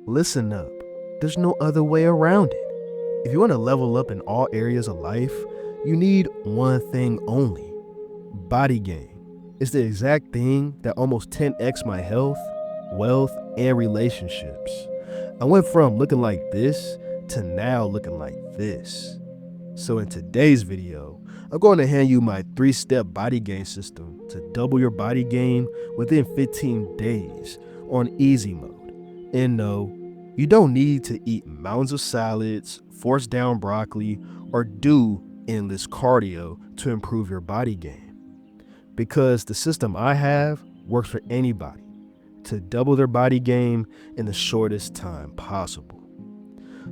Listen up. There's no other way around it. If you want to level up in all areas of life, you need one thing only: body game. It's the exact thing that almost 10x my health, wealth, and relationships. I went from looking like this to now looking like this. So in today's video, I'm going to hand you my 3-step body game system to double your body game within 15 days on easy mode. And no, you don't need to eat mounds of salads, force down broccoli, or do endless cardio to improve your body game. Because the system I have works for anybody to double their body game in the shortest time possible.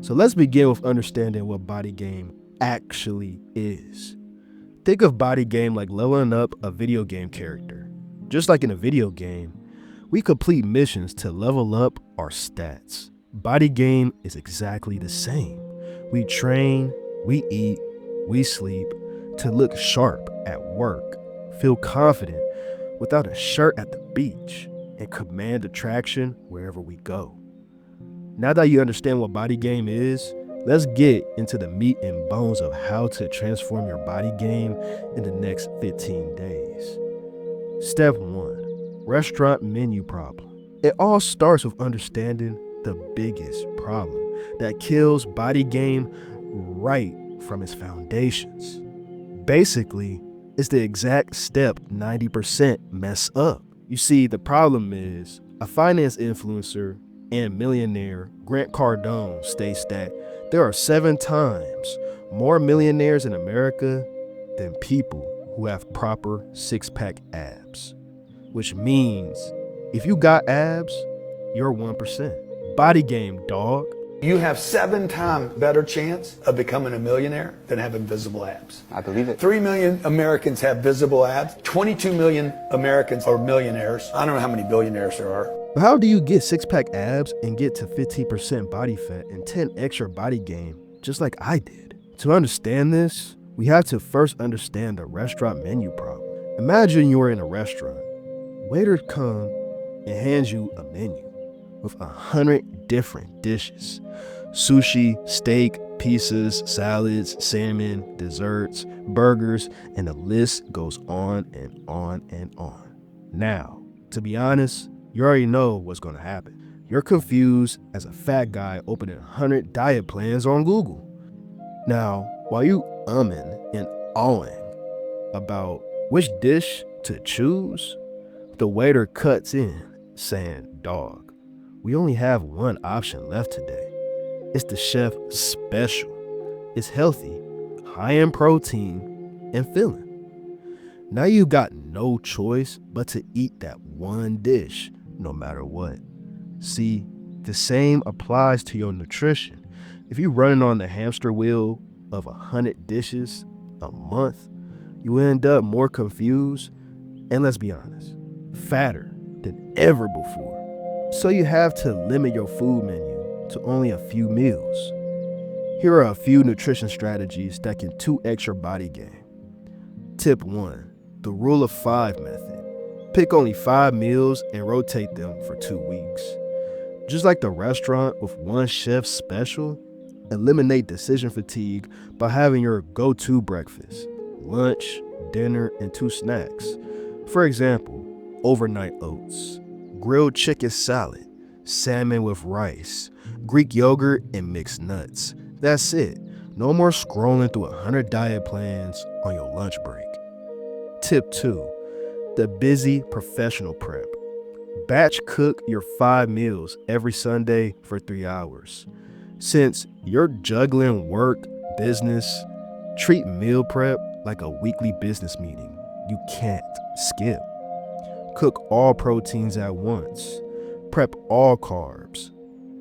So let's begin with understanding what body game actually is. Think of body game like leveling up a video game character. Just like in a video game, we complete missions to level up our stats. Body game is exactly the same. We train, we eat, we sleep to look sharp at work, feel confident without a shirt at the beach, and command attraction wherever we go. Now that you understand what body game is, let's get into the meat and bones of how to transform your body game in the next 15 days. Step 1, restaurant menu problem. It all starts with understanding the biggest problem that kills body game right from its foundations. Basically, it's the exact step 90% mess up. You see, the problem is a finance influencer and millionaire, Grant Cardone, states that there are 7 times more millionaires in America than people who have proper 6-pack abs. Which means if you got abs, you're 1%. Body game, dog. You have 7 times better chance of becoming a millionaire than having visible abs. I believe it. 3 million Americans have visible abs. 22 million Americans are millionaires. I don't know how many billionaires there are. But how do you get 6-pack abs and get to 15% body fat and 10 extra body game just like I did? To understand this, we have to first understand the restaurant menu problem. Imagine you're in a restaurant. Waiter comes and hands you a menu with 100 different dishes. Sushi, steak, pizzas, salads, salmon, desserts, burgers, and the list goes on and on and on. Now, to be honest, you already know what's going to happen. You're confused as a fat guy opening 100 diet plans on Google. Now, while you umming and ahhing about which dish to choose, the waiter cuts in saying, "Dog, we only have one option left today. It's the chef special. It's healthy, high in protein, and filling." Now you got no choice but to eat that one dish no matter what. See, the same applies to your nutrition. If you're running on the hamster wheel of 100 dishes a month, you end up more confused and, let's be honest, fatter than ever before. So you have to limit your food menu to only a few meals. Here are a few nutrition strategies that can 2x your body game. Tip 1, the rule of 5 method. Pick only 5 meals and rotate them for 2 weeks. Just like the restaurant with one chef special, eliminate decision fatigue by having your go-to breakfast, lunch, dinner, and 2 snacks. For example, overnight oats, grilled chicken salad, salmon with rice, Greek yogurt, and mixed nuts. That's it. No more scrolling through 100 diet plans on your lunch break. Tip 2, the busy professional prep. Batch cook your 5 meals every Sunday for 3 hours. Since you're juggling work, business, treat meal prep like a weekly business meeting. You can't skip. Cook all proteins at once. Prep all carbs.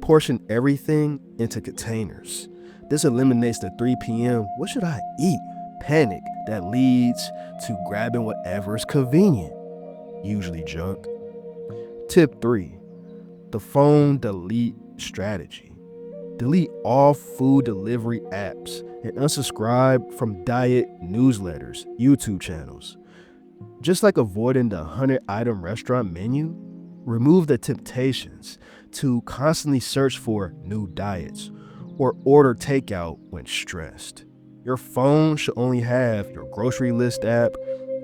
Portion everything into containers. This eliminates the 3 p.m. "what should I eat?" panic that leads to grabbing whatever is convenient, usually junk. Tip 3, the phone delete strategy. Delete all food delivery apps and unsubscribe from diet newsletters, YouTube channels. Just like avoiding the 100-item restaurant menu, remove the temptations to constantly search for new diets or order takeout when stressed. Your phone should only have your grocery list app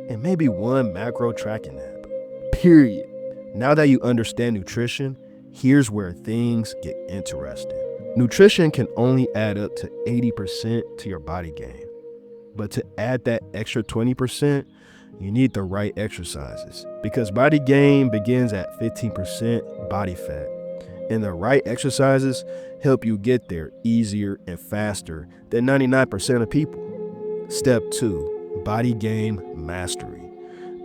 and maybe one macro tracking app. Period. Now that you understand nutrition, here's where things get interesting. Nutrition can only add up to 80% to your body gain. But to add that extra 20%, you need the right exercises, because body gain begins at 15% body fat. And the right exercises help you get there easier and faster than 99% of people. Step 2, body gain mastery.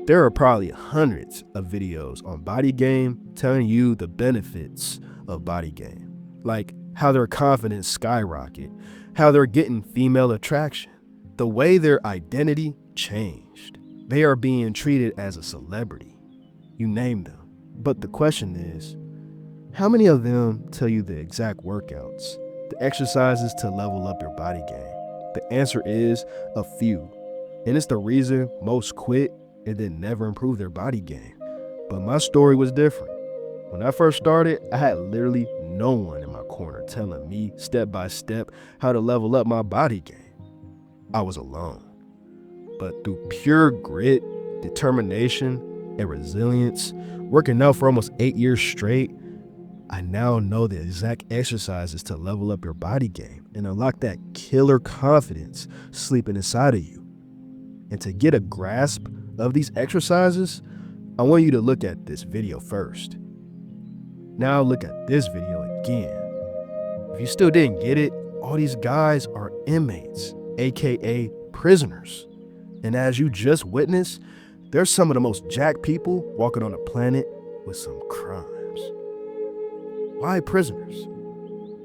There are probably hundreds of videos on body gain telling you the benefits of body gain, like how their confidence skyrocket, how they're getting female attraction, the way their identity changed. They are being treated as a celebrity. You name them. But the question is, how many of them tell you the exact workouts, the exercises to level up your body gain? The answer is a few. And it's the reason most quit and then never improve their body gain. But my story was different. When I first started, I had literally no one in my corner telling me step by step how to level up my body gain. I was alone. But through pure grit, determination, and resilience, working out for almost 8 years straight, I now know the exact exercises to level up your body game and unlock that killer confidence sleeping inside of you. And to get a grasp of these exercises, I want you to look at this video first. Now look at this video again. If you still didn't get it, all these guys are inmates, aka prisoners. And as you just witnessed, they're some of the most jacked people walking on the planet with some crimes. Why prisoners?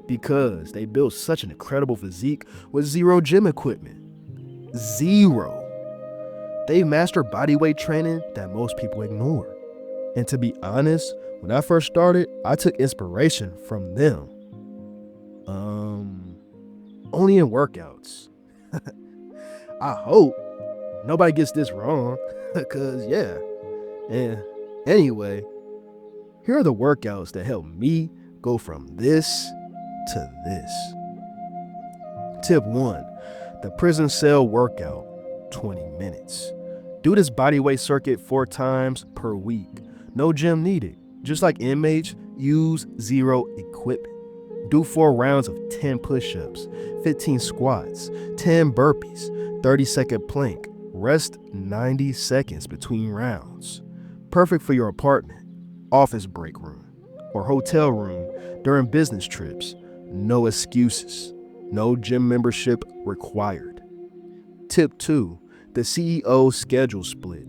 Because they built such an incredible physique with zero gym equipment. Zero. They mastered bodyweight training that most people ignore. And to be honest, when I first started, I took inspiration from them. Only in workouts. I hope nobody gets this wrong, because yeah. And anyway, here are the workouts that helped me go from this to this. Tip 1, the prison cell workout, 20 minutes. Do this bodyweight circuit 4 times per week. No gym needed. Just like inmates, use zero equipment. Do 4 rounds of 10 push-ups, 15 squats, 10 burpees, 30-second plank. Rest 90 seconds between rounds. Perfect for your apartment, office break room, or hotel room during business trips. No excuses. No gym membership required. Tip 2, the CEO schedule split.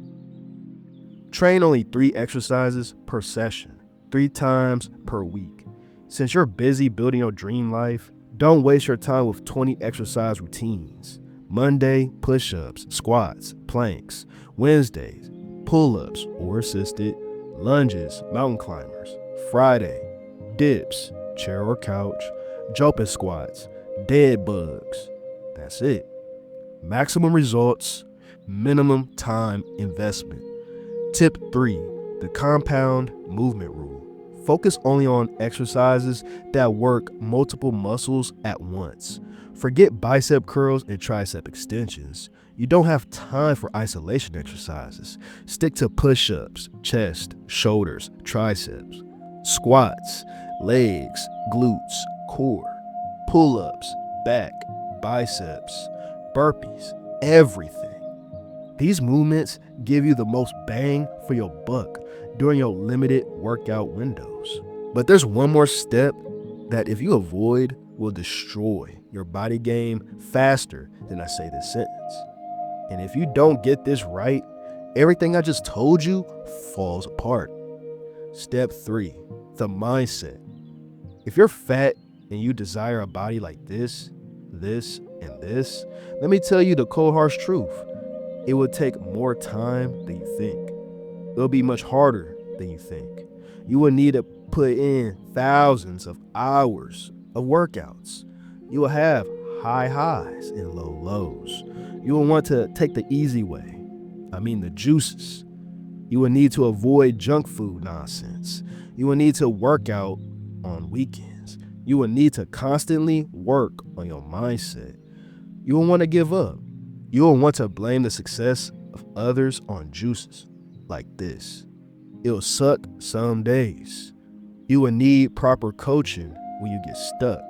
Train only 3 exercises per session, 3 times per week. Since you're busy building your dream life, don't waste your time with 20 exercise routines. Monday, push-ups, squats, planks. Wednesdays, pull-ups or assisted, lunges, mountain climbers. Friday, dips, chair or couch, jumping squats, dead bugs. That's it. Maximum results, minimum time investment. Tip 3, the compound movement rule. Focus only on exercises that work multiple muscles at once. Forget bicep curls and tricep extensions. You don't have time for isolation exercises. Stick to push-ups, chest, shoulders, triceps, squats, legs, glutes, core, pull-ups, back, biceps, burpees, everything. These movements give you the most bang for your buck during your limited workout windows. But there's one more step that if you avoid will destroy your body game faster than I say this sentence. And if you don't get this right, everything I just told you falls apart. Step 3, the mindset. If you're fat and you desire a body like this, this, and this, let me tell you the cold harsh truth. It will take more time than you think. It'll be much harder than you think. You will need to put in thousands of hours of workouts. You will have high highs and low lows. You will want to take the easy way. I mean the juices. You will need to avoid junk food nonsense. You will need to work out on weekends. You will need to constantly work on your mindset. You will want to give up. You will want to blame the success of others on juices like this. It'll suck some days. You will need proper coaching when you get stuck.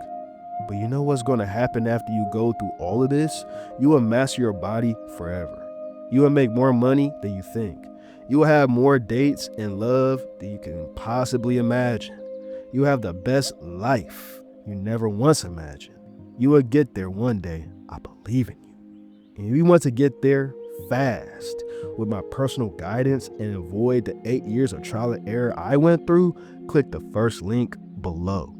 But you know what's going to happen after you go through all of this? You will master your body forever. You will make more money than you think. You will have more dates and love than you can possibly imagine. You will have the best life you never once imagined. You will get there one day. I believe in you. And if you want to get there fast with my personal guidance and avoid the 8 years of trial and error I went through, click the first link below.